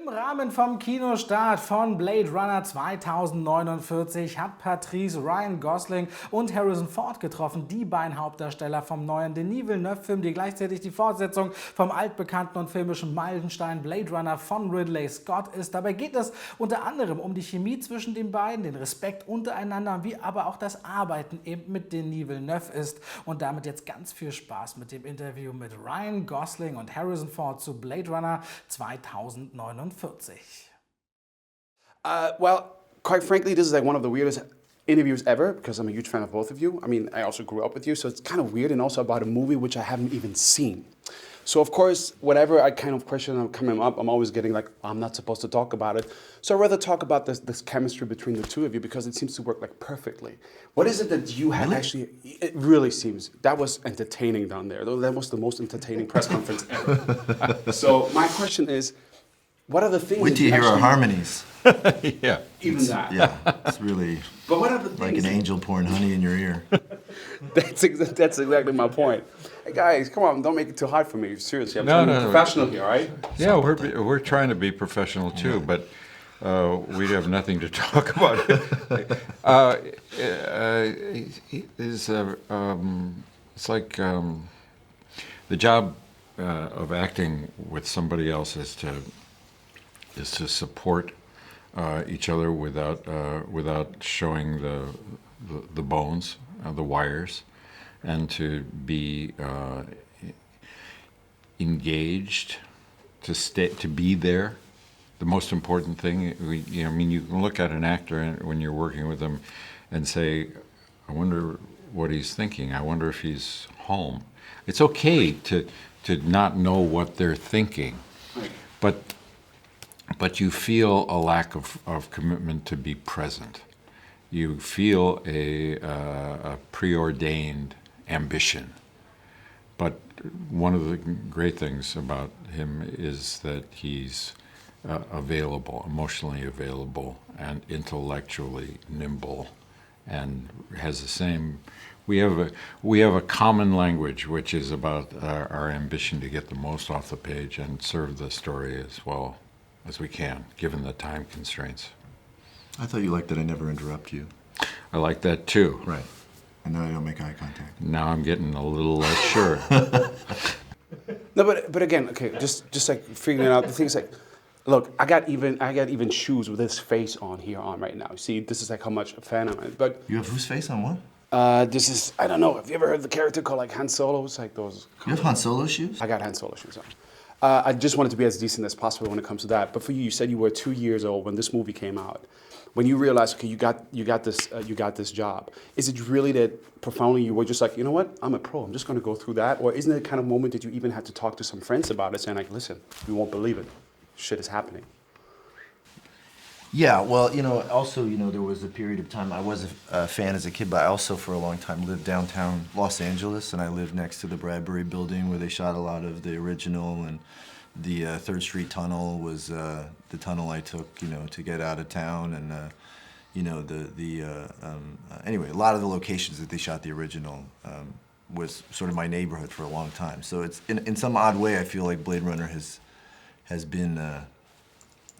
Rahmen vom Kinostart von Blade Runner 2049 hat Patrice Ryan Gosling und Harrison Ford getroffen, die beiden Hauptdarsteller vom neuen Denis Villeneuve-Film, die gleichzeitig die Fortsetzung vom altbekannten und filmischen Meilenstein Blade Runner von Ridley Scott ist. Dabei geht es unter anderem um die Chemie zwischen den beiden, den Respekt untereinander, wie aber auch das Arbeiten eben mit Denis Villeneuve ist. Und damit jetzt ganz viel Spaß mit dem Interview mit Ryan Gosling und Harrison Ford zu Blade Runner 2049. Well, quite frankly, this is like one of the weirdest interviews ever because I'm a huge fan of both of you. I mean, I also grew up with you, so it's kind of weird, and also about a movie which I haven't even seen. So of course, whatever I kind of question coming up, I'm always getting like, I'm not supposed to talk about it. So I'd rather talk about this chemistry between the two of you because it seems to work like perfectly. What is it that you have actually, it really seems, that was entertaining down there. That was the most entertaining press conference ever. So my question is, what are the things Wait till you hear our harmonies. Yeah. Even that. Yeah, it's really But what are the things? like an angel pouring honey in your ear. That's exactly my point. Hey guys, come on, don't make it too hard for me. Seriously, I'm No, trying to be no. professional here, all right? Yeah, we're trying to be professional too, but we have nothing to talk about. It's like the job of acting with somebody else is to support each other without showing the bones, the wires, and to be engaged, to be there. The most important thing, I mean, you can look at an actor when you're working with them and say, I wonder what he's thinking. I wonder if he's home. It's okay to not know what they're thinking, but you feel a lack of commitment to be present. You feel a preordained ambition. But one of the great things about him is that he's available, emotionally available, and intellectually nimble, and has the same. We have a common language, which is about our ambition to get the most off the page and serve the story as well as we can, given the time constraints. I thought you liked that I never interrupt you. I like that too. Right. And then I don't make eye contact. Now I'm getting a little less sure. No, but again, okay, just like figuring out the things like, look, I got even shoes with this face on right now. See, this is like how much a fan I am. But You have whose face on what? this is, I don't know. Have you ever heard the character called like Han Solo? It's like those. You have Han Solo shoes? I got Han Solo shoes on. I just wanted to be as decent as possible when it comes to that. But for you, you said you were 2 years old when this movie came out. When you realized, okay, you got this job. Is it really that profoundly you were just like, you know what, I'm a pro. I'm just going to go through that, or isn't it the kind of moment that you even had to talk to some friends about it, saying like, listen, you won't believe it, shit is happening. Yeah, well, also, there was a period of time, I was a fan as a kid, but I also for a long time lived downtown Los Angeles, and I lived next to the Bradbury building where they shot a lot of the original, and the 3rd Street Tunnel was the tunnel I took, to get out of town, and, anyway, a lot of the locations that they shot the original was sort of my neighborhood for a long time. So it's, in some odd way, I feel like Blade Runner has been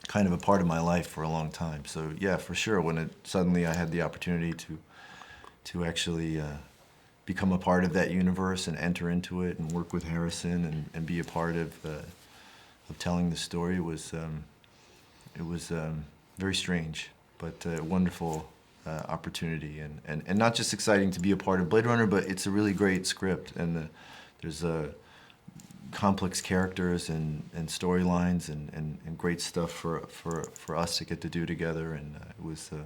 kind of a part of my life for a long time. So yeah, for sure, when suddenly I had the opportunity to actually become a part of that universe and enter into it and work with Harrison and be a part of telling the story, it was very strange, but a wonderful opportunity, and not just exciting to be a part of Blade Runner, but it's a really great script, and there's complex characters and storylines and great stuff for us to get to do together, and it was a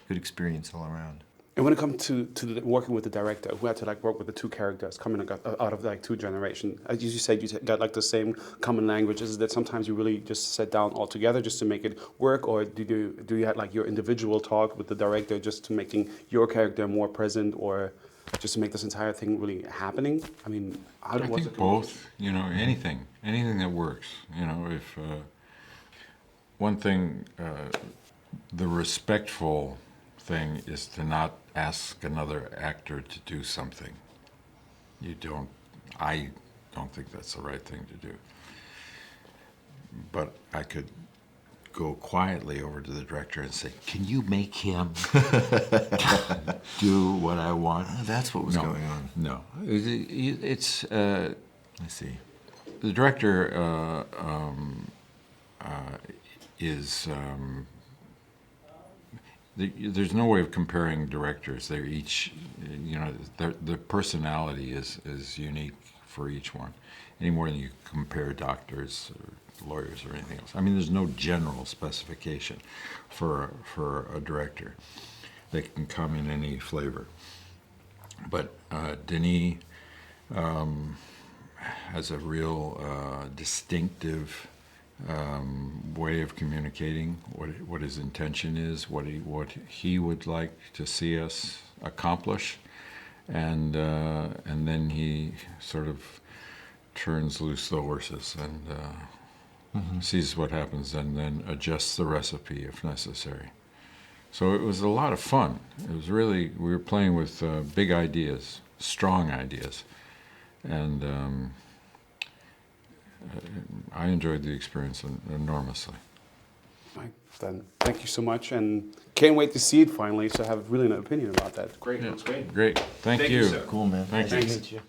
good experience all around. And when it comes to working with the director, who had to like work with the two characters coming out of like two generations, as you said, you got like the same common language. Is that sometimes you really just sit down all together just to make it work, or do you have like your individual talk with the director just to making your character more present, or just to make this entire thing really happening? I mean, I think both. Anything that works. If one thing, the respectful thing is to not ask another actor to do something. I don't think that's the right thing to do. But I could go quietly over to the director and say, "Can you make him do what I want?" Oh, that's what was going on. No, it's. I see. The director is. There's no way of comparing directors. They're each, their personality is unique for each one, any more than you compare doctors or lawyers or anything else. I mean, there's no general specification for a director. They can come in any flavor. But Denis has a real distinctive way of communicating what his intention is, what he would like to see us accomplish, and then he sort of turns loose the horses and sees what happens, and then adjusts the recipe if necessary. So it was a lot of fun. It was really, we were playing with big ideas, strong ideas, and I enjoyed the experience enormously. Right, then thank you so much, and can't wait to see it finally, so I have really an opinion about that. Great, that's great. Great. Thank Thank you, you. sir. Cool, man. Thank you. Nice to meet you.